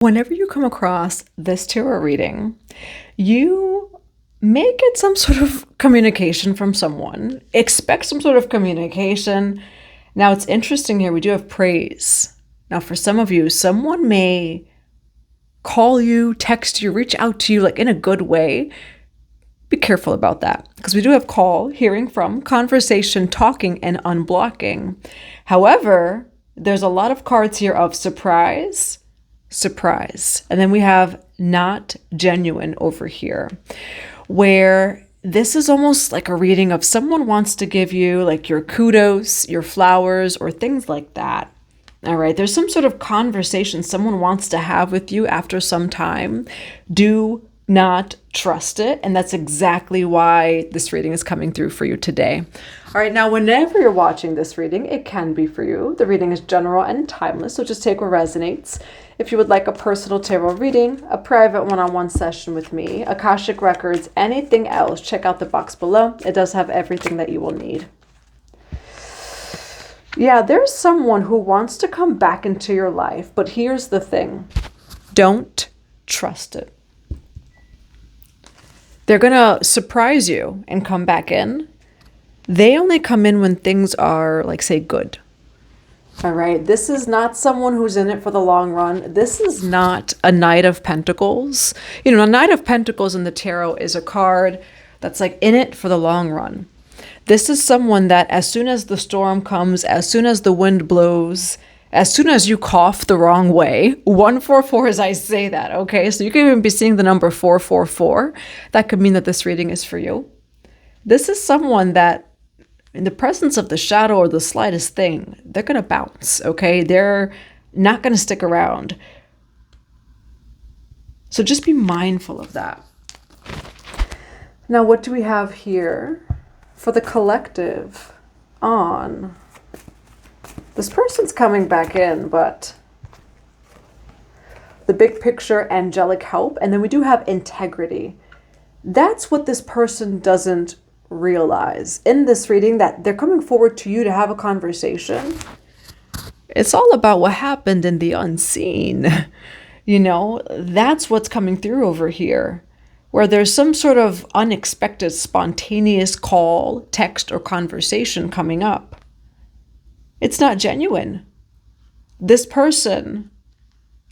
Whenever you come across this tarot reading, you may get some sort of communication from someone. Expect some sort of communication. Now, it's interesting here. We do have praise. Now, for some of you, someone may call you, text you, reach out to you like in a good way. Be careful about that because we do have call, hearing from, conversation, talking, and unblocking. However, there's a lot of cards here of surprise. And then we have not genuine over here, where this is almost like a reading of someone wants to give you like your kudos, your flowers, or things like that. All right, there's some sort of conversation someone wants to have with you after some time. Do not trust it. And that's exactly why this reading is coming through for you today. All right, now whenever you're watching this reading, it can be for you. The reading is general and timeless, so just take what resonates. If you would like a personal tarot reading, a private one-on-one session with me, Akashic Records, anything else, check out the box below. It does have everything that you will need. Yeah, there's someone who wants to come back into your life, but here's the thing. Don't trust it. They're going to surprise you and come back in. They only come in when things are, like, say, good. All right. This is not someone who's in it for the long run. This is not a Knight of Pentacles. You know, a Knight of Pentacles in the tarot is a card that's like in it for the long run. This is someone that as soon as the storm comes, as soon as the wind blows, as soon as you cough the wrong way, 144 as I say that, okay? So you can even be seeing the number 444. That could mean that this reading is for you. This is someone that in the presence of the shadow or the slightest thing, they're going to bounce, okay? They're not going to stick around. So just be mindful of that. Now, what do we have here for the collective on? This person's coming back in, but the big picture, angelic help, and then we do have integrity. That's what this person doesn't realize in this reading, that they're coming forward to you to have a conversation. It's all about what happened in the unseen. You know, that's what's coming through over here, where there's some sort of unexpected, spontaneous call, text, or conversation coming up. It's not genuine. This person,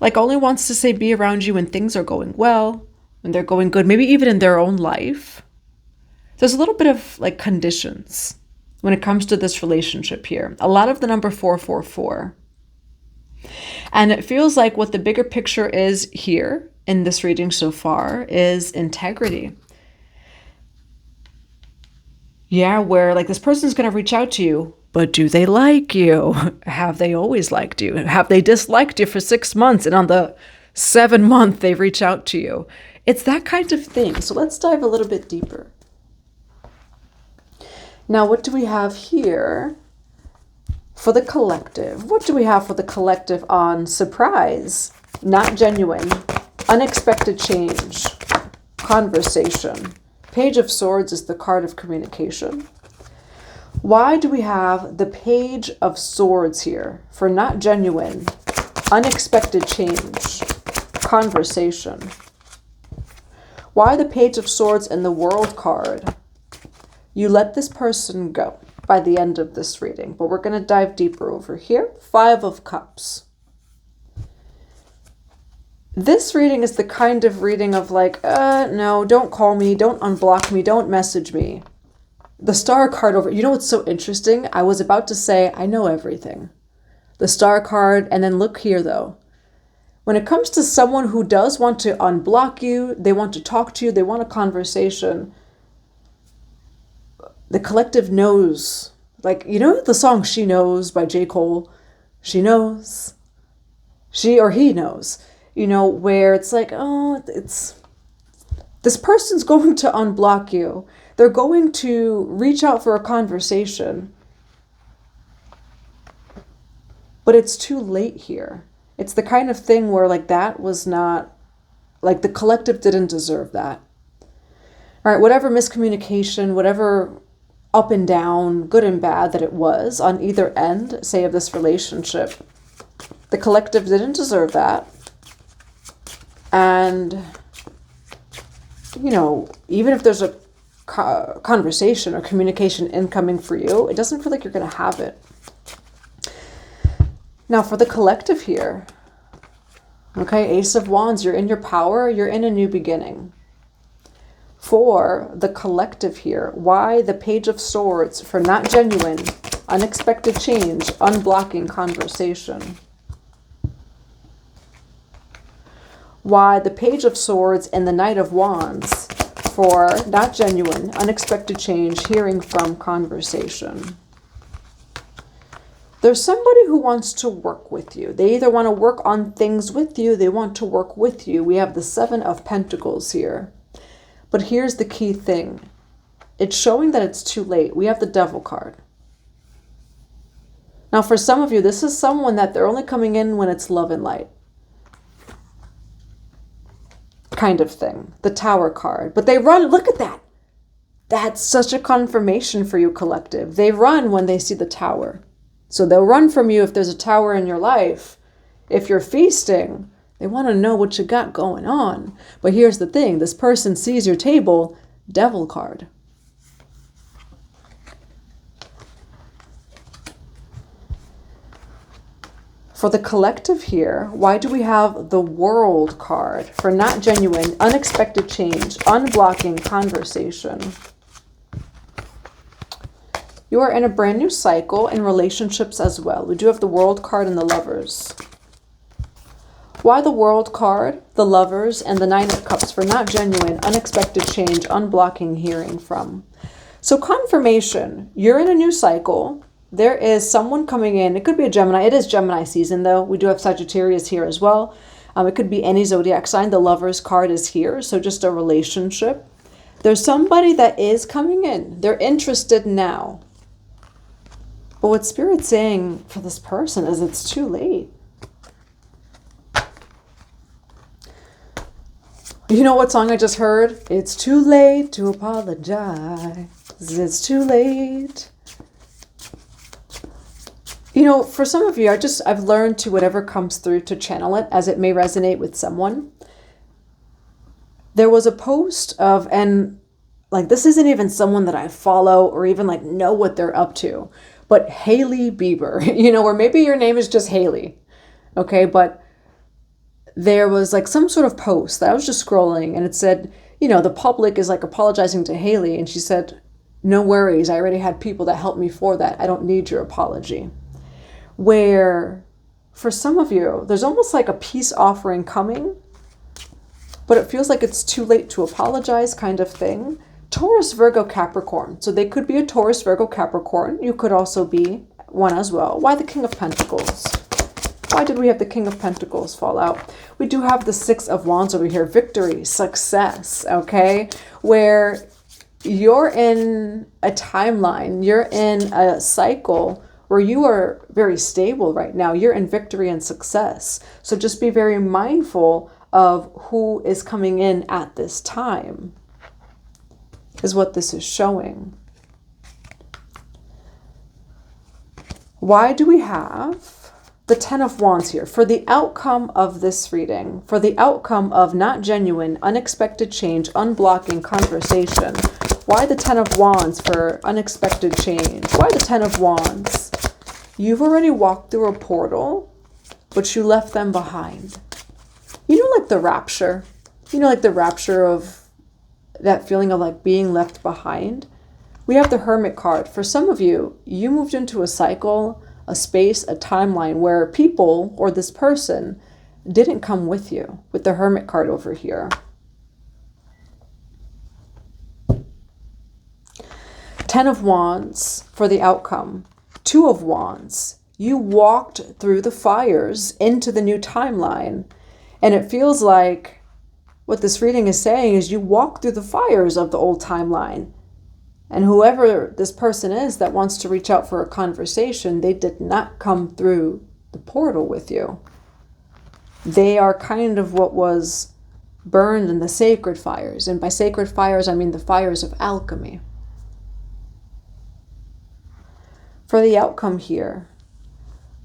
like, only wants to say be around you when things are going well, when they're going good, maybe even in their own life. There's a little bit of like conditions when it comes to this relationship here. A lot of the number 444. And it feels like what the bigger picture is here in this reading so far is integrity. Yeah, where like this person's going to reach out to you, but do they like you? Have they always liked you? Have they disliked you for 6 months and on the 7th month they reach out to you? It's that kind of thing. So let's dive a little bit deeper. Now, what do we have here for the collective? What do we have for the collective on surprise, not genuine, unexpected change, conversation? Page of Swords is the card of communication. Why do we have the Page of Swords here for not genuine, unexpected change, conversation? Why the Page of Swords and the World card? You let this person go by the end of this reading, but we're going to dive deeper over here. 5 of Cups. This reading is the kind of reading of like, no, don't call me, don't unblock me, don't message me. The Star card over, you know what's so interesting? I was about to say, I know everything. The Star card, and then look here though. When it comes to someone who does want to unblock you, they want to talk to you, they want a conversation, the collective knows. Like, you know the song She Knows by J. Cole? She knows. She or he knows. You know, where it's like, oh, it's... This person's going to unblock you. They're going to reach out for a conversation. But it's too late here. It's the kind of thing where, like, that was not... Like, the collective didn't deserve that. All right, whatever miscommunication, whatever up and down, good and bad that it was on either end, say, of this relationship, the collective didn't deserve that. And, you know, even if there's a conversation or communication incoming for you, it doesn't feel like you're going to have it. Now for the collective here, okay, Ace of Wands, you're in your power, you're in a new beginning. For the collective here, why the Page of Swords? For not genuine, unexpected change, unblocking conversation. Why the Page of Swords and the Knight of Wands? For not genuine, unexpected change, hearing from conversation. There's somebody who wants to work with you. They either want to work on things with you, they want to work with you. We have the Seven of Pentacles here. But here's the key thing. It's showing that it's too late. We have the Devil card. Now for some of you, this is someone that they're only coming in when it's love and light. Kind of thing. The Tower card. But they run, look at that. That's such a confirmation for you, collective. They run when they see the Tower. So they'll run from you if there's a Tower in your life. If you're feasting, they want to know what you got going on. But here's the thing. This person sees your table, Devil card. For the collective here, why do we have the World card? For not genuine, unexpected change, unblocking conversation. You are in a brand new cycle in relationships as well. We do have the World card and the Lovers. Why the World card, the Lovers, and the Nine of Cups? For not genuine, unexpected change, unblocking hearing from. So confirmation, you're in a new cycle. There is someone coming in. It could be a Gemini. It is Gemini season though. We do have Sagittarius here as well. It could be any zodiac sign. The Lovers card is here. So just a relationship. There's somebody that is coming in. They're interested now. But what Spirit's saying for this person is it's too late. You know what song I just heard? It's too late to apologize. It's too late. You know, for some of you, I've learned to whatever comes through to channel it as it may resonate with someone. There was a post of, and like this isn't even someone that I follow or even like know what they're up to, but Hailey Bieber, you know, or maybe your name is just Hailey. Okay, but there was like some sort of post that I was just scrolling and it said, you know, the public is like apologizing to Hailey. And she said, no worries. I already had people that helped me for that. I don't need your apology. Where for some of you, there's almost like a peace offering coming, but it feels like it's too late to apologize kind of thing. Taurus, Virgo, Capricorn. So they could be a Taurus, Virgo, Capricorn. You could also be one as well. Why the King of Pentacles? Why did we have the King of Pentacles fall out? We do have the Six of Wands over here. Victory, success, okay? Where you're in a timeline, you're in a cycle where you are very stable right now. You're in victory and success. So just be very mindful of who is coming in at this time, is what this is showing. Why do we have the Ten of Wands here? For the outcome of this reading, for the outcome of not genuine, unexpected change, unblocking conversation. Why the Ten of Wands for unexpected change? Why the Ten of Wands? You've already walked through a portal, but you left them behind. You know, like the rapture. You know, like the rapture of that feeling of like being left behind. We have the Hermit card. For some of you, you moved into a cycle, a space, a timeline where people or this person didn't come with you, with the Hermit card over here. Ten of Wands for the outcome. Two of Wands. You walked through the fires into the new timeline. And it feels like what this reading is saying is you walked through the fires of the old timeline. And whoever this person is that wants to reach out for a conversation, they did not come through the portal with you. They are kind of what was burned in the sacred fires. And by sacred fires, I mean the fires of alchemy. For the outcome here,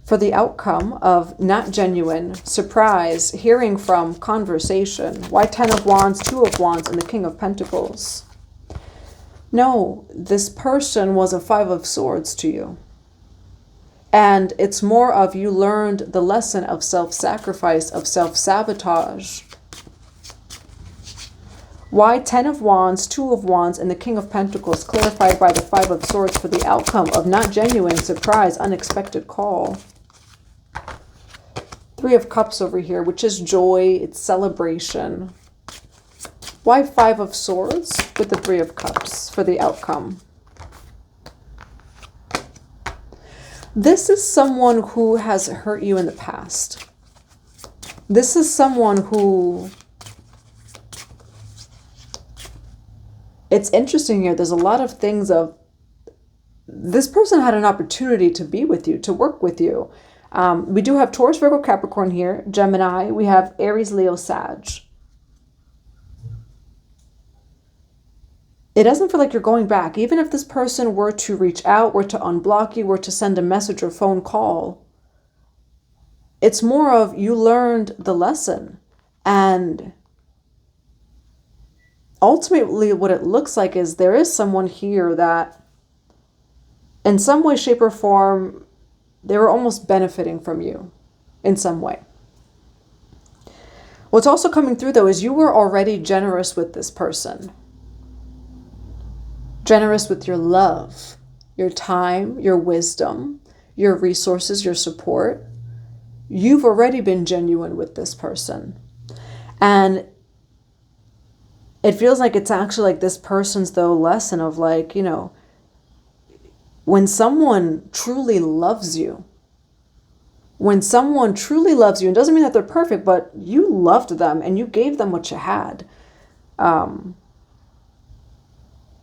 For the outcome of not genuine, surprise, hearing from, conversation. Why 10 of Wands, 2 of Wands, and the King of Pentacles? No, this person was a 5 of Swords to you. And it's more of you learned the lesson of self-sacrifice, of self-sabotage. Why 10 of Wands, 2 of Wands, and the King of Pentacles, clarified by the 5 of Swords for the outcome of not genuine, surprise, unexpected call. 3 of Cups over here, which is joy, it's celebration. Why 5 of Swords with the 3 of Cups for the outcome? This is someone who has hurt you in the past. This is someone who... It's interesting here. There's a lot of things of... This person had an opportunity to be with you, to work with you. We do have Taurus, Virgo, Capricorn here, Gemini. We have Aries, Leo, Sag. It doesn't feel like you're going back. Even if this person were to reach out, were to unblock you, were to send a message or phone call, it's more of you learned the lesson. And ultimately what it looks like is there is someone here that in some way, shape, or form, they were almost benefiting from you in some way. What's also coming through though is you were already generous with this person. Generous with your love, your time, your wisdom, your resources, your support. You've already been genuine with this person. And it feels like it's actually like this person's though lesson of like, you know, when someone truly loves you, and doesn't mean that they're perfect, but you loved them and you gave them what you had.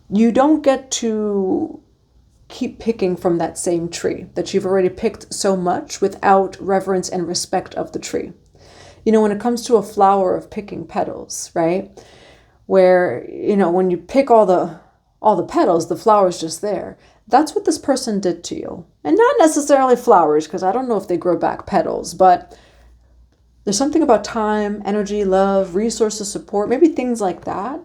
You don't get to keep picking from that same tree that you've already picked so much without reverence and respect of the tree. You know, when it comes to a flower of picking petals, right? Where, you know, when you pick all the petals, the flower's just there. That's what this person did to you. And not necessarily flowers, because I don't know if they grow back petals, but there's something about time, energy, love, resources, support, maybe things like that.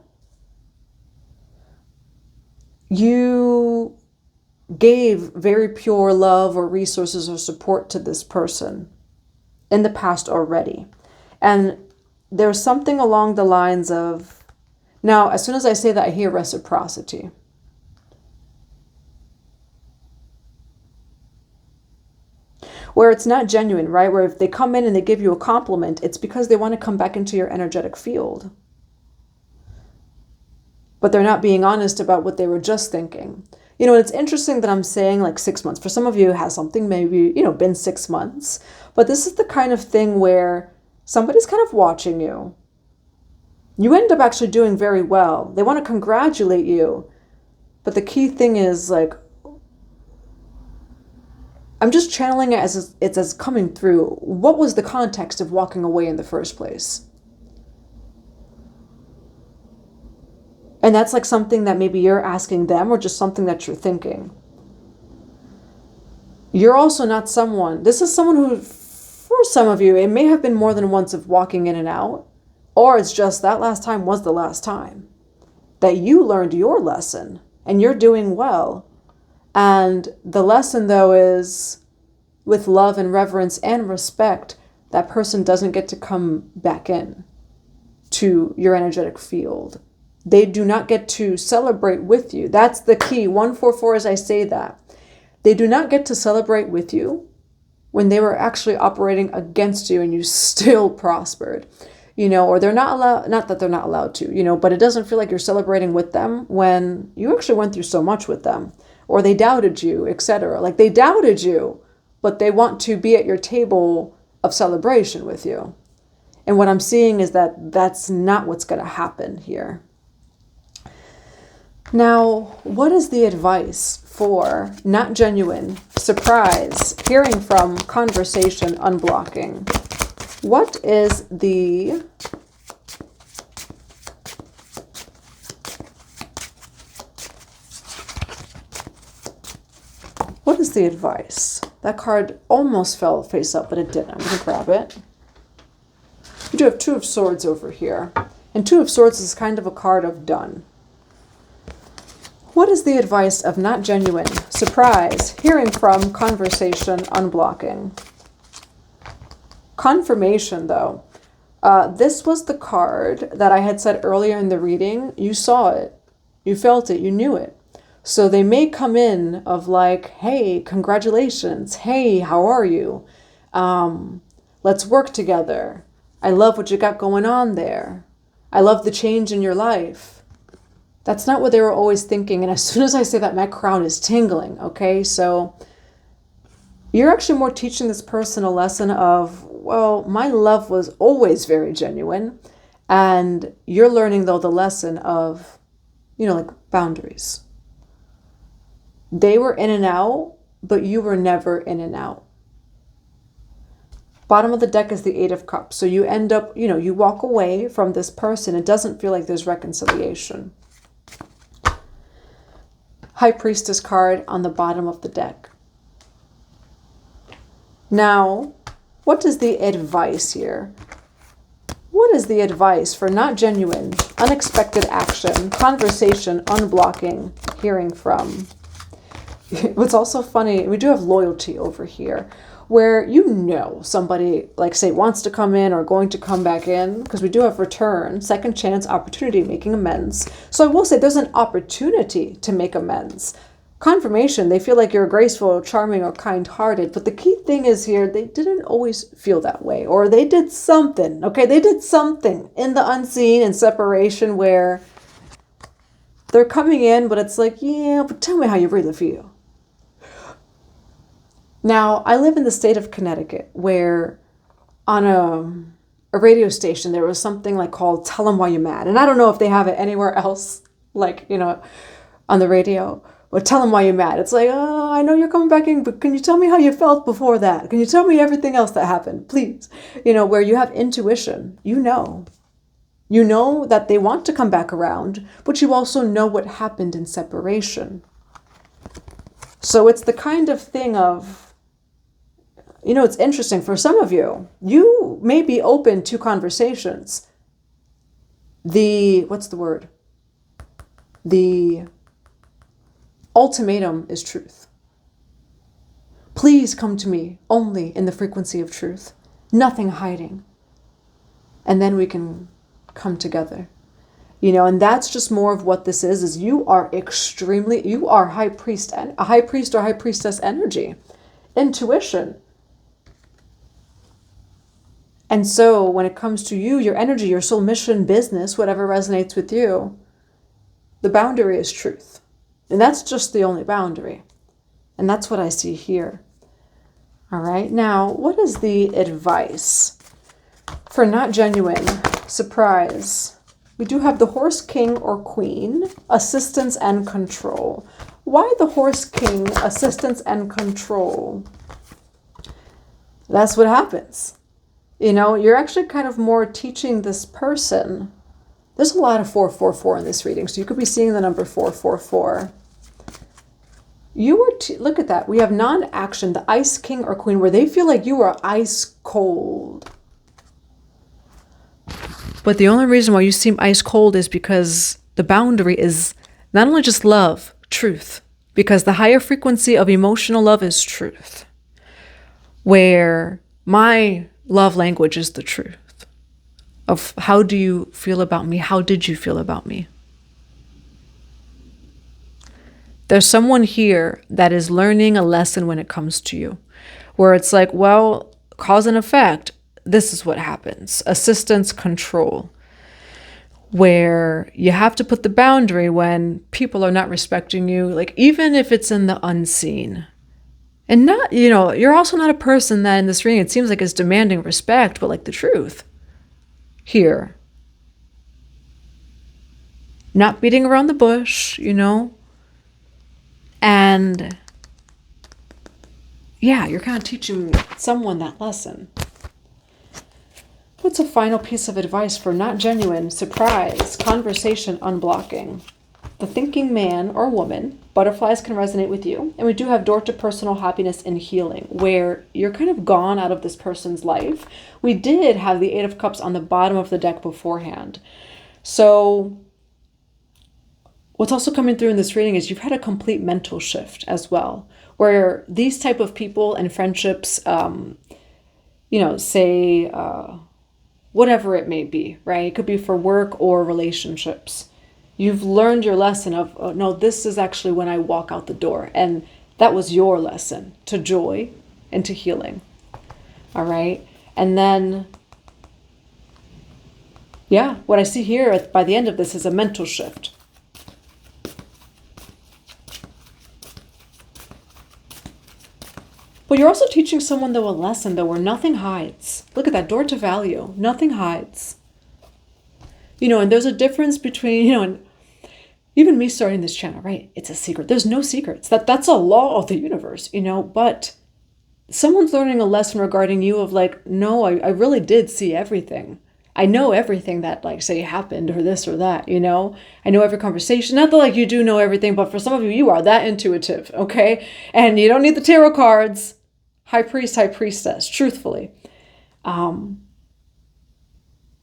You gave very pure love or resources or support to this person in the past already. And there's something along the lines of, now, as soon as I say that, I hear reciprocity. Where it's not genuine, right? Where if they come in and they give you a compliment, it's because they want to come back into your energetic field. But they're not being honest about what they were just thinking. You know, it's interesting that I'm saying like 6 months. For some of you, it has something maybe, you know, been 6 months. But this is the kind of thing where somebody's kind of watching you. You end up actually doing very well. They want to congratulate you. But the key thing is like, I'm just channeling it as it's as coming through. What was the context of walking away in the first place? And that's like something that maybe you're asking them or just something that you're thinking. You're also not someone, this is someone who, for some of you, it may have been more than once of walking in and out, or it's just that last time was the last time that you learned your lesson and you're doing well. And the lesson though is with love and reverence and respect, that person doesn't get to come back in to your energetic field. They do not get to celebrate with you. That's the key. 144 as I say that. They do not get to celebrate with you when they were actually operating against you and you still prospered. You know, or they're not allowed, not that they're not allowed to, you know, but it doesn't feel like you're celebrating with them when you actually went through so much with them. Or they doubted you, etc. Like they doubted you, but they want to be at your table of celebration with you. And what I'm seeing is that that's not what's going to happen here. Now, what is the advice for not genuine, surprise, hearing from, conversation, unblocking? What is the advice? That card almost fell face up, but it didn't. I'm going to grab it. We do have Two of Swords over here. And Two of Swords is kind of a card of done. What is the advice of not genuine? Surprise. Hearing from. Conversation. Unblocking. Confirmation, though. This was the card that I had said earlier in the reading. You saw it. You felt it. You knew it. So they may come in of like, hey, congratulations. Hey, how are you? Let's work together. I love what you got going on there. I love the change in your life. That's not what they were always thinking. And as soon as I say that, my crown is tingling. Okay, so you're actually more teaching this person a lesson of, well, my love was always very genuine. And you're learning, though, the lesson of, like boundaries. They were in and out, but you were never in and out. Bottom of the deck is the Eight of Cups. So you end up, you walk away from this person. It doesn't feel like there's reconciliation. High Priestess card on the bottom of the deck. Now, what is the advice here? What is the advice for not genuine, unexpected action, conversation, unblocking, hearing from? What's also funny, we do have loyalty over here, where somebody, like say, wants to come in or going to come back in, because we do have return, second chance, opportunity, making amends. So I will say there's an opportunity to make amends. Confirmation, they feel like you're graceful, charming, or kind-hearted. But the key thing is here, they didn't always feel that way. Or they did something, okay? They did something in the unseen and separation where they're coming in, but it's like, yeah, but tell me how you really feel. Now, I live in the state of Connecticut where on a radio station, there was something like called Tell Them Why You're Mad. And I don't know if they have it anywhere else, like, on the radio. But tell them why you're mad. It's like, oh, I know you're coming back in, but can you tell me how you felt before that? Can you tell me everything else that happened, please? Where you have intuition, you know that they want to come back around, but you also know what happened in separation. So it's the kind of thing of, it's interesting for some of you, you may be open to conversations. The ultimatum is truth. Please come to me only in the frequency of truth. Nothing hiding. And then we can come together. And that's just more of what this is you are high priest and a high priest or high priestess energy. Intuition. And so when it comes to you, your energy, your soul mission, business, whatever resonates with you, the boundary is truth. And that's just the only boundary. And that's what I see here. All right. Now, what is the advice for not genuine? Surprise. We do have the Horse, King, or Queen, assistance and control. Why the Horse, King, assistance and control? That's what happens. You're actually kind of more teaching this person. There's a lot of 444 in this reading, so you could be seeing the number 444. Look at that. We have non-action, the Ice King or Queen, where they feel like you are ice cold. But the only reason why you seem ice cold is because the boundary is not only just love, truth, because the higher frequency of emotional love is truth, where my love language is the truth of how do you feel about me? How did you feel about me? There's someone here that is learning a lesson when it comes to you, where it's like, well, cause and effect, this is what happens. Assistance, control, where you have to put the boundary when people are not respecting you, like even if it's in the unseen. And not, you're also not a person that in this reading, it seems like is demanding respect, but like the truth here. Not beating around the bush, And yeah, you're kind of teaching someone that lesson. What's a final piece of advice for not genuine, surprise, conversation unblocking? the thinking man or woman, butterflies can resonate with you. And we do have door to personal happiness and healing, where you're kind of gone out of this person's life. We did have the Eight of Cups on the bottom of the deck beforehand. So what's also coming through in this reading is you've had a complete mental shift as well, where these type of people and friendships, say whatever it may be, right? It could be for work or relationships. You've learned your lesson of, oh, no, this is actually when I walk out the door. And that was your lesson to joy and to healing. All right. And then, yeah, what I see here by the end of this is a mental shift. But you're also teaching someone, though, a lesson, though, where nothing hides. Look at that, door to value. Nothing hides. And there's a difference between, and even me starting this channel, right? It's a secret. There's no secrets. That's a law of the universe, but someone's learning a lesson regarding you of like, no, I really did see everything. I know everything that, like, say, happened or this or that, I know every conversation. Not that, like, you do know everything, but for some of you, you are that intuitive, okay? And you don't need the tarot cards. High Priest, High Priestess, truthfully.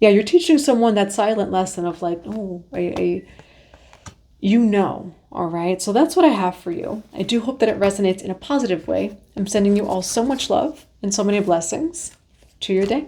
You're teaching someone that silent lesson of like, oh, all right? So that's what I have for you. I do hope that it resonates in a positive way. I'm sending you all so much love and so many blessings to your day.